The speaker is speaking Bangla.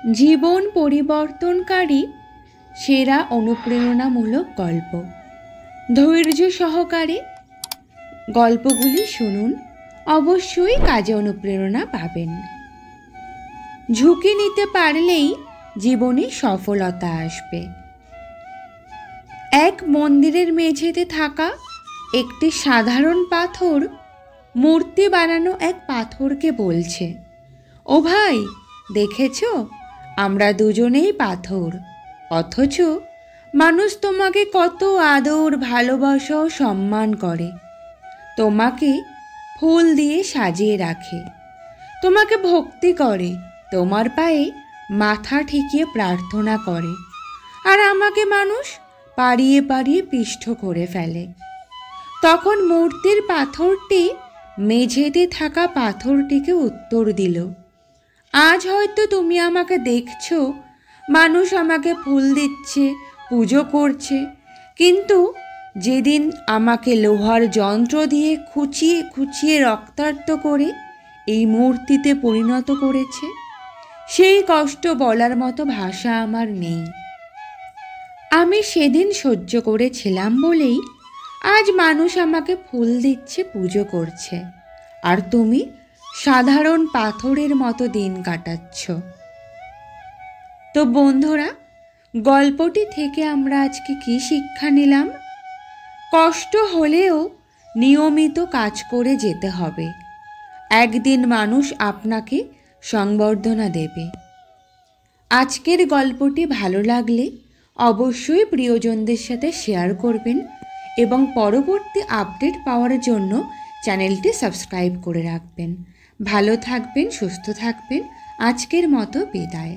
জীবন পরিবর্তনকারী সেরা অনুপ্রেরণামূলক গল্প। ধৈর্য সহকারে গল্পগুলি শুনুন, অবশ্যই কাজে অনুপ্রেরণা পাবেন। ঝুঁকি নিতে পারলেই জীবনে সফলতা আসবে। এক মন্দিরের মেঝেতে থাকা একটি সাধারণ পাথর মূর্তি বানানো এক পাথরকে বলছে, ও ভাই, দেখেছো, আমরা দুজনেই পাথর, অথচ মানুষ তোমাকে কত আদর, ভালোবাসা ও সম্মান করে। তোমাকে ফুল দিয়ে সাজিয়ে রাখে, তোমাকে ভক্তি করে, তোমার পায়ে মাথা ঠেকিয়ে প্রার্থনা করে, আর আমাকে মানুষ পাড়িয়ে পাড়িয়ে পিষ্ট করে ফেলে। তখন মূর্তির পাথরটি মেঝেতে থাকা পাথরটিকে উত্তর দিল, আজ হয়তো তুমি আমাকে দেখছো, মানুষ আমাকে ফুল দিচ্ছে, পুজো করছে, কিন্তু যেদিন আমাকে লোহার যন্ত্র দিয়ে খুঁচিয়ে খুঁচিয়ে রক্তাক্ত করে এই মূর্তিতে পরিণত করেছে, সেই কষ্ট বলার মতো ভাষা আমার নেই। আমি সেদিন সহ্য করেছিলাম বলেই আজ মানুষ আমাকে ফুল দিচ্ছে, পুজো করছে, আর তুমি সাধারণ পাথরের মতো দিন কাটাচ্ছ। তো বন্ধুরা, গল্পটি থেকে আমরা আজকে কি শিক্ষা নিলাম? কষ্ট হলেও নিয়মিত কাজ করে যেতে হবে, একদিন মানুষ আপনাকে সংবর্ধনা দেবে। আজকের গল্পটি ভালো লাগলে অবশ্যই প্রিয়জনদের সাথে শেয়ার করবেন এবং পরবর্তী আপডেট পাওয়ার জন্য চ্যানেলটি সাবস্ক্রাইব করে রাখবেন। ভালো থাকবেন, সুস্থ থাকবেন। আজকের মতো বিদায়।